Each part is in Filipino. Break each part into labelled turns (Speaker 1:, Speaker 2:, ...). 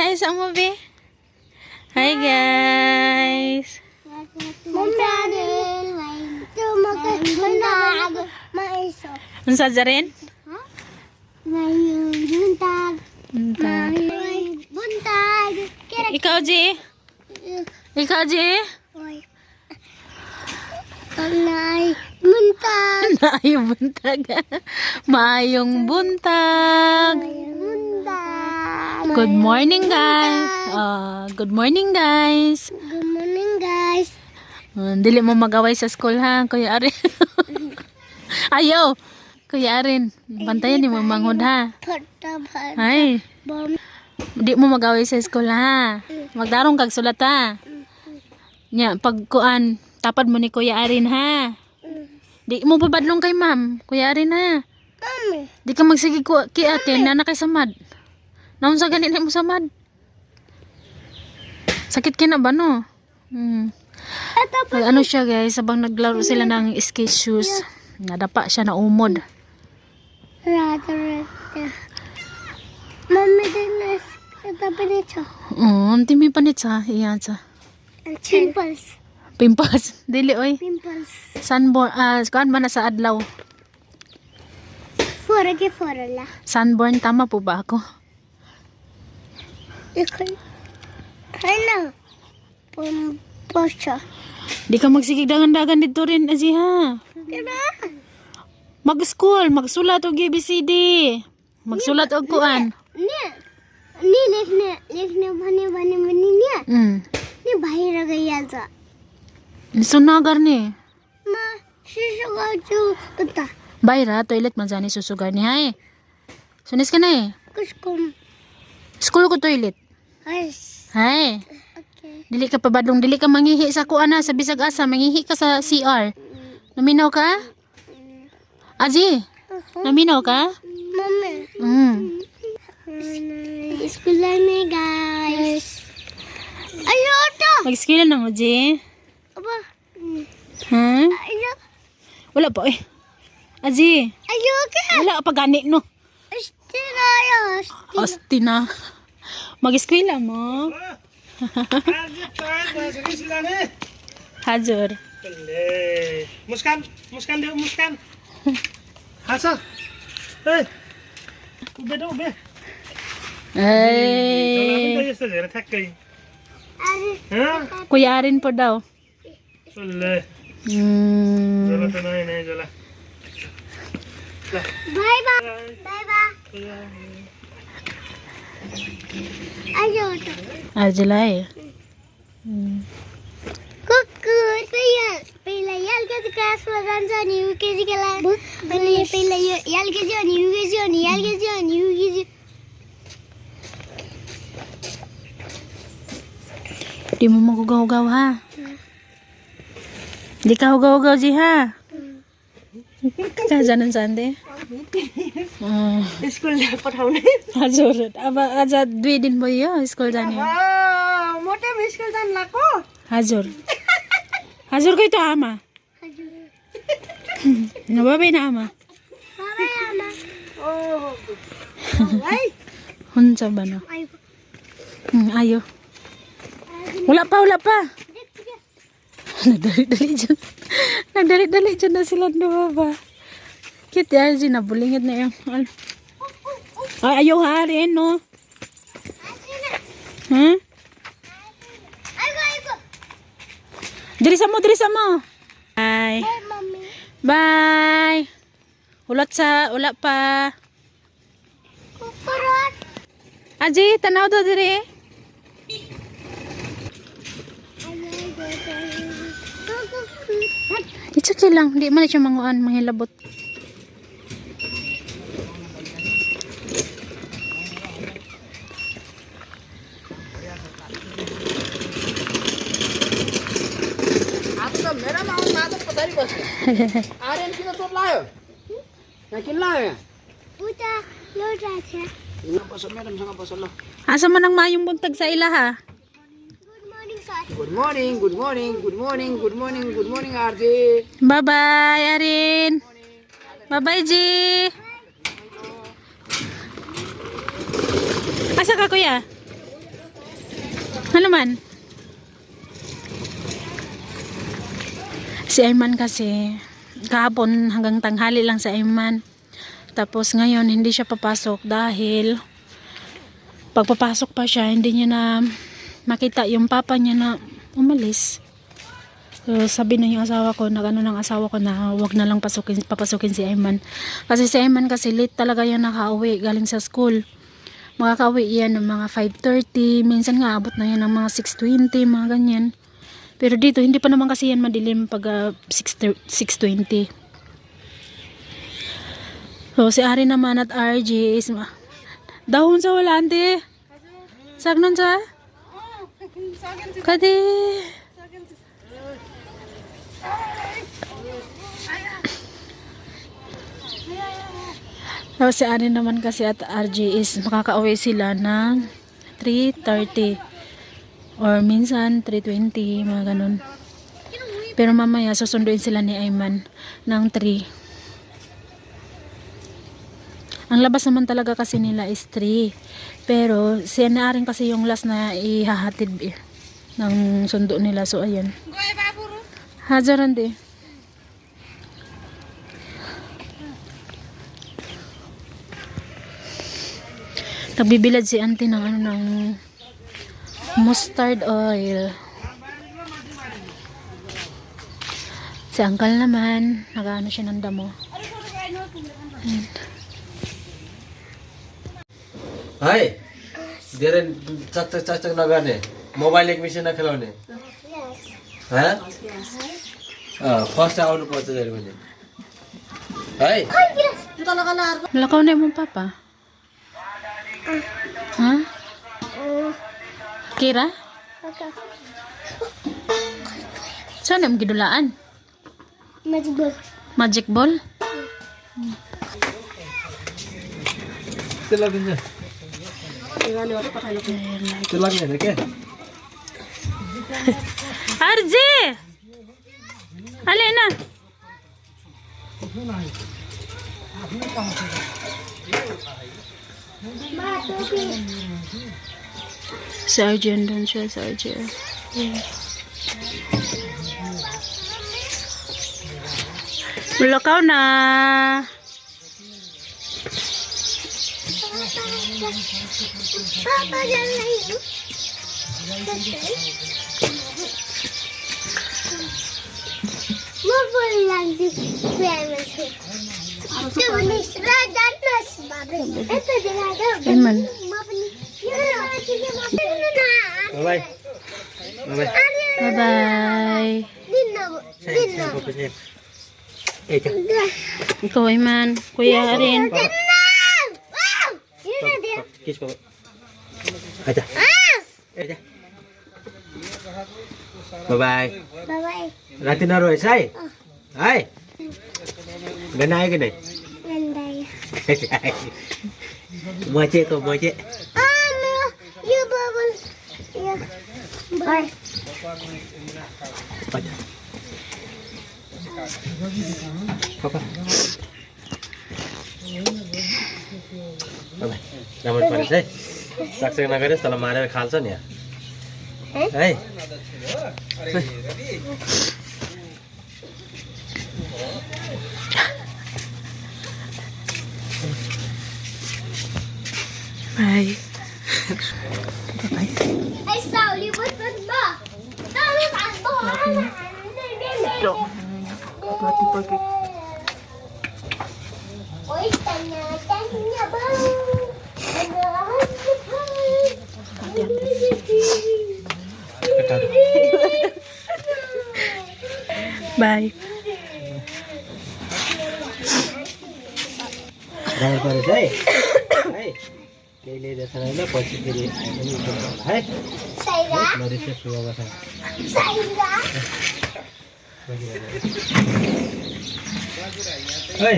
Speaker 1: hi sa mo, be. Hi, guys. Unsa rin?
Speaker 2: Buntag.
Speaker 1: Buntag.
Speaker 2: Buntag.
Speaker 1: Ikaw, Ji? Ikaw, Ji?
Speaker 2: Nay, buntag.
Speaker 1: Maayong buntag. Maayong buntag.
Speaker 2: Buntag.
Speaker 1: Good morning, guys. Good morning, guys.
Speaker 2: Good morning, guys.
Speaker 1: Dili mo magaway sa school, ha, Kuya Arin. Ayaw. Kuya Arin, bantayan ni mo manghod, ha.
Speaker 2: Pataban.
Speaker 1: Ay,
Speaker 2: Bom.
Speaker 1: di mo magaway sa school, ha. Magdarong kag sulat, ha. Nya, pagkuan, tapad mo ni Kuya Arin, ha. Di mo pabadlong kay ma'am, Kuya Arin, ha.
Speaker 2: Mami.
Speaker 1: Di ka magsige ko kay ate na kay samad. Naon sa ganit mo samad? Sakit ka na ba, no? Ano siya, guys, sabang naglaro sila ng skate shoes. Nadapa siya na umod.
Speaker 2: Mami, din ito pinito.
Speaker 1: Hindi may panit sa. Iyan sa.
Speaker 2: Pimples.
Speaker 1: Pimples. Dili, oy.
Speaker 2: Pimples.
Speaker 1: Sunburn. Kuan ba na sa adlaw?
Speaker 2: Fora la.
Speaker 1: Sunburn. Tama po ba ako?
Speaker 2: Ano? Posya.
Speaker 1: Di ka magsigig dagan-dagan dito rin, Aji, ha? Mag-school. Magsulat og ABCD. Magsulat og kuan.
Speaker 2: Ni लेखने भने नि नि बाहिर गइहाल्छ
Speaker 1: Sunagar ni.
Speaker 2: म शिशु गर्छु कता
Speaker 1: Bayra, toilet man jani susugar ni, ha? Sunis ka na, eh.
Speaker 2: कसको
Speaker 1: School ko toilet.
Speaker 2: हस
Speaker 1: Hay.
Speaker 2: Okay
Speaker 1: Dili ka pabadlong, dili ka mangihi sa kuan na sa bisag asa, mangihi ka sa CR. Naminaw ka? Aji, naminaw ka?
Speaker 2: Mummy school जाने गाइस अयो तो
Speaker 1: Mag-skill na mo, Ji.
Speaker 2: अब
Speaker 1: Ha?
Speaker 2: अयो
Speaker 1: Wala pa, eh. Aji,
Speaker 2: अयो के
Speaker 1: wala pa gani, no?
Speaker 2: अस्तिना यो
Speaker 1: Asti na. Mag-skill na mo. Hajur.
Speaker 3: मुस्कान मुस्कान दे मुस्कान हाँस ए उभे त उभे
Speaker 1: Ay.
Speaker 3: यस्तो हेर ठ्याक्कै
Speaker 1: Kuya Arin po daw.
Speaker 3: ले
Speaker 1: Hmm.
Speaker 3: जोला त नयाँ नयाँ जोला
Speaker 2: बाय बाय बाय बाय अयो तो
Speaker 1: Ajulay.
Speaker 2: कुकु पहिला एलकेजी क्लासमा जान्छ अनि युकेजी क्लास अनि पहिला यो एलकेजी अनि युकेजी अनि एलकेजी अनि UKG
Speaker 1: Di mo magugaw-gaw, ha? Di ka hugaw-hugaw, Ji, ha? Kajanan sande.
Speaker 3: School पठाउने
Speaker 1: Hajur. Aba aja dui din mo yo school jani.
Speaker 3: मोटे स्कुल जान लाको
Speaker 1: Hajur. Hajur ko ito ama. Nababay na ama.
Speaker 2: बाबा आमा
Speaker 3: ओहो है
Speaker 1: Hunsa ba no?
Speaker 2: आइ
Speaker 1: Ayo. Wala pa. Nagdali-dali dyan. Nagdali-dali dyan na sila dua ba? Cute yan, sinabulingit na yung... Ay, ayaw ha rin, no? Hmm?
Speaker 2: आइगो
Speaker 1: Diri sa mo. Bye.
Speaker 2: Bye mummy
Speaker 1: Bye. Wala pa.
Speaker 2: कुकुरट
Speaker 1: Aji, tanaw to diri. It's okay lang. Di man siya manguan, manghilabot.
Speaker 4: मेरा नाम नाटक पधारी बस आर्यन किन चोट लाग्यो यहाँ किन लाग्यो
Speaker 2: उता लोटा छ
Speaker 4: यहाँ बस म्याडमसँग बस ल
Speaker 1: Asa man ang mayong buntag sa ila, ha?
Speaker 2: Good morning sir
Speaker 4: good morning RJ
Speaker 1: Bye-bye, Arin. Bye-bye, Ji. Asa ka, kuya? Ano man? Si Ayman kasi, kahapon hanggang tanghali lang si Ayman. Tapos ngayon, hindi siya papasok dahil pagpapasok pa siya, hindi niya na makita yung papa niya na umalis. So, sabi na yung asawa ko, ng asawa ko na wag na lang papasukin si Ayman. Kasi si Ayman kasi late talaga yan nakauwi galing sa school. Makakauwi yan ng mga 5:30, minsan nga abot na yan ng mga 6:20, mga ganyan. Pero dito, hindi pa naman kasi yan madilim pag 6:20. So, si Ari naman at RJ is dahon sa wala, ante. Sagnon sa? Kadi. So, si Ari naman kasi at RJ is makaka-uwi sila ng 3:30 or minsan 3:20, mga ganun. Pero mamaya susunduin sila ni Ayman ng 3. Ang labas naman talaga kasi nila is 3. Pero si Aaron kasi yung last na ihahatid ng sundo nila. So ayan. Hajaran di. Nagbibilad si auntie ng ng mustard oil. Si uncle naman, nag-ano siya ng damo.
Speaker 4: हाय धेरै चक नगर्ने मोबाइल एक मिसन नखेलाउने फर्स्ट आउनु पर्छ धेरै पनि है
Speaker 1: Malakaw na mo papa. Ha? Kira? Saan ang gidulaan?
Speaker 2: Magic.
Speaker 1: Magic ball?
Speaker 4: त्यो लाग्दैन त्यो लाग्दैन क्या
Speaker 1: RJ! Alena! Sergeant doon siya, Sergeant. Malakaw na!
Speaker 2: Papa, jangan. Mau pulang di Christmas. Coba nih, raja nas, babe. Itu dia ada.
Speaker 1: Ayman.
Speaker 4: By by
Speaker 1: Bye-bye.
Speaker 2: Dino.
Speaker 1: Ikaw, Ayman. Kuya rin.
Speaker 2: Wow! Ini dia.
Speaker 4: किस बाबा आजा आजा bye
Speaker 2: Bye-bye.
Speaker 4: राति नरोएस् है है गना आयो कि नहीं
Speaker 2: Landai.
Speaker 4: मजे को मजे
Speaker 2: No. You bubble. Yeah. Bye.
Speaker 4: आजा पापा बाबा राम्रो परेछ है सक्सेक नगरेस् तल मारेर खाल्छ नि है
Speaker 1: Bye.
Speaker 2: Ay, Sauli, ba't ba? Tama ba? Oy, tanya ba?
Speaker 1: Bye.
Speaker 4: राम्रो परेछ है है केही लिएर छैन पछि फेरि है
Speaker 2: Saira?
Speaker 4: नरिसेस सुगा छ
Speaker 2: Saira?
Speaker 4: ओइ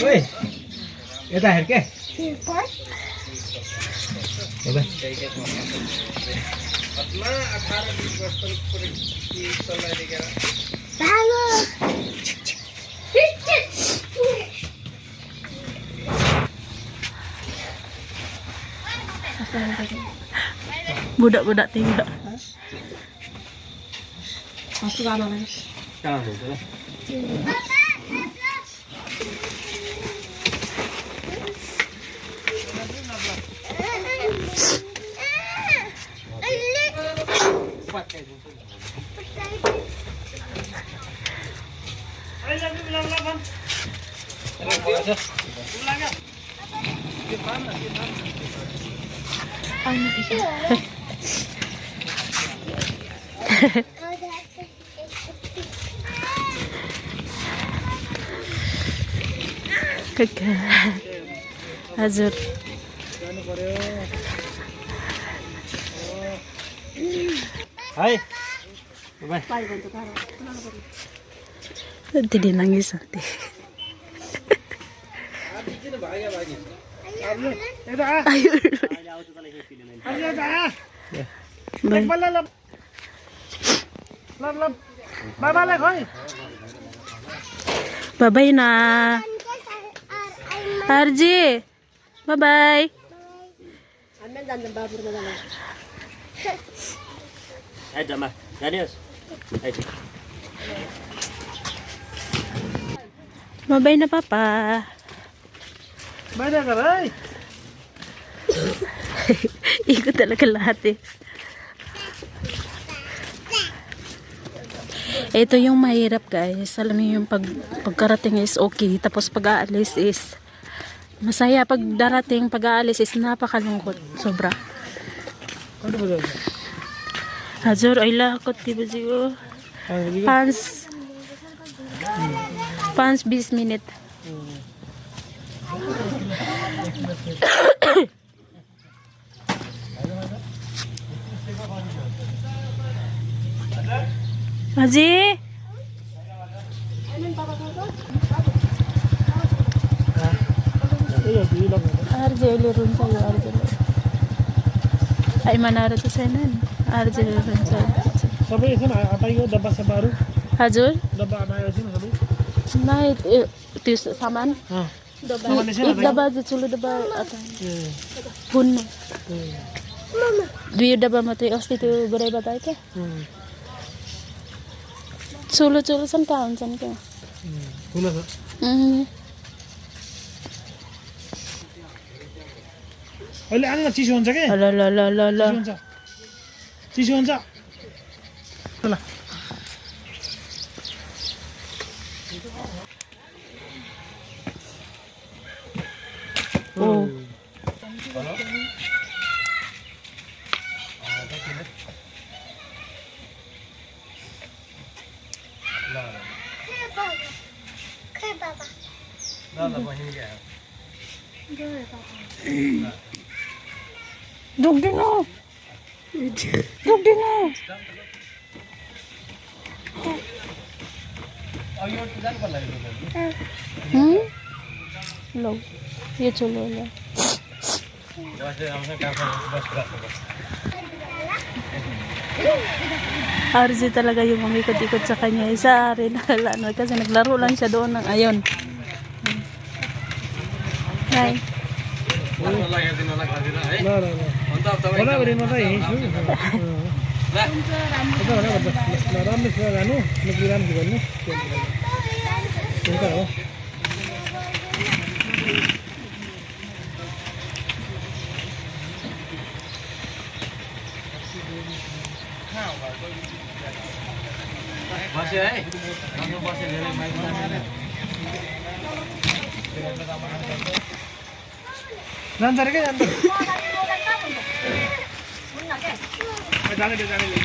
Speaker 4: ओइ यता हेर के
Speaker 2: Silver? Bago!
Speaker 1: Budak-budak tiga.
Speaker 3: Masuk ke mana?
Speaker 4: Sekarang tu lah. Cepat kayak gitu.
Speaker 3: Ayo jangan bilang bang. Ulangnya.
Speaker 1: Kagak. Azur.
Speaker 4: Hai. Bye.
Speaker 1: Nanti dia nangis nanti.
Speaker 3: Ito ah.
Speaker 1: Ayo.
Speaker 3: Ayo dah.
Speaker 1: Bye.
Speaker 3: Malalap. Lap. Babalik hoy.
Speaker 1: Bye-bye na. Arji. Bye-bye.
Speaker 4: Ayo Jamal. Danius. Ayo.
Speaker 1: Bye-bye na, Papa.
Speaker 3: Bada ka ray.
Speaker 1: Ikot talaga lahat eh. Ito yung mahirap guys. Alam niyo yung pagkarating is okay. Tapos pag-aalis is masaya. Pag darating, pag-aalis is napakalungkot. Sobra.
Speaker 3: Ano ba daw?
Speaker 1: Hazur, ay lakot. Diba siyo? Pans 20 minute. Haji? Arje lirun sa'yo, Arje. Ay, manara to sa nan. Arje lirun sa'yo.
Speaker 3: Sabay isa na atay ko daba sa baro.
Speaker 1: Hazur?
Speaker 3: Daba na yun sabay.
Speaker 1: Night, ito saman?
Speaker 3: Ha.
Speaker 1: Daba, ik daba, dito daba, atang. Hun. Duyo daba matay, os dito beray batay ka? Sulo-sulo san kaon, san ka?
Speaker 3: Hula sa. अहिले आउनु न चिसो हुन्छ के
Speaker 1: Ala, la, la, la, la.
Speaker 3: चिसो हुन्छ ल
Speaker 1: Oh. Dog din na. Dog din na. Lo. Ye cholo la. Arzi talaga yung umikot-ikot sa kanya. Isa rin nakala kasi naglaro lang siya doon ng ayon. Hi.
Speaker 3: होला भने मात्रै हिँड्छु राम्रो कुरा जानु नोकरी राम्रो गर्नु हुन्छ हो
Speaker 4: बस्यो है राम्रो बस्यो धेरै माइक
Speaker 3: जान्छ रे के जान्छ जाने दे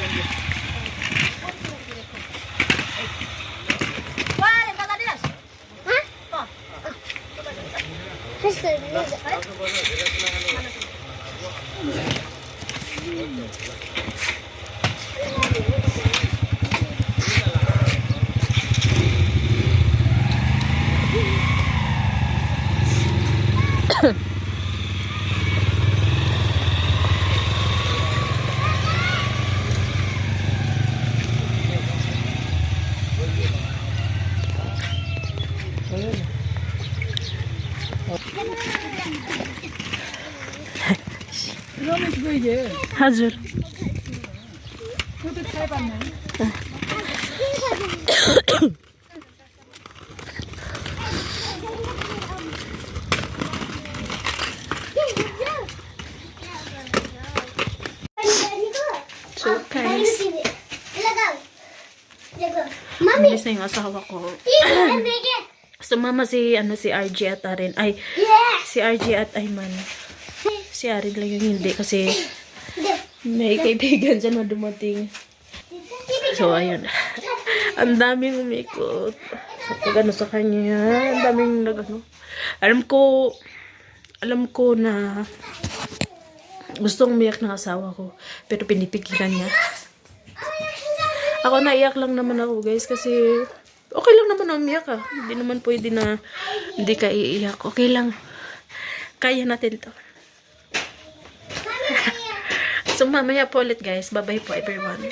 Speaker 3: रमेश गइजे
Speaker 1: हजुर
Speaker 3: त्यो त थाहा पाएन
Speaker 1: So guys,
Speaker 2: Mami,
Speaker 1: miss na yung asawa ko.
Speaker 2: ini
Speaker 1: Sumama si, si RG at Arin. Ay,
Speaker 2: Yeah.
Speaker 1: si RG at Ayman. Si Arin lang yung hindi kasi may kaibigan dyan na dumating. So, ayun. Ang daming umikot. Pag ano sa kanya, ang daming nagano. Alam ko na gustong umiyak ng asawa ko. Pero pinipigilan niya. Ako naiyak lang naman ako guys kasi okay lang naman na umiyak ah. Hindi naman pwede na hindi ka iiyak. Okay lang. Kaya natin to. So mamaya po ulit guys. Bye bye po everyone.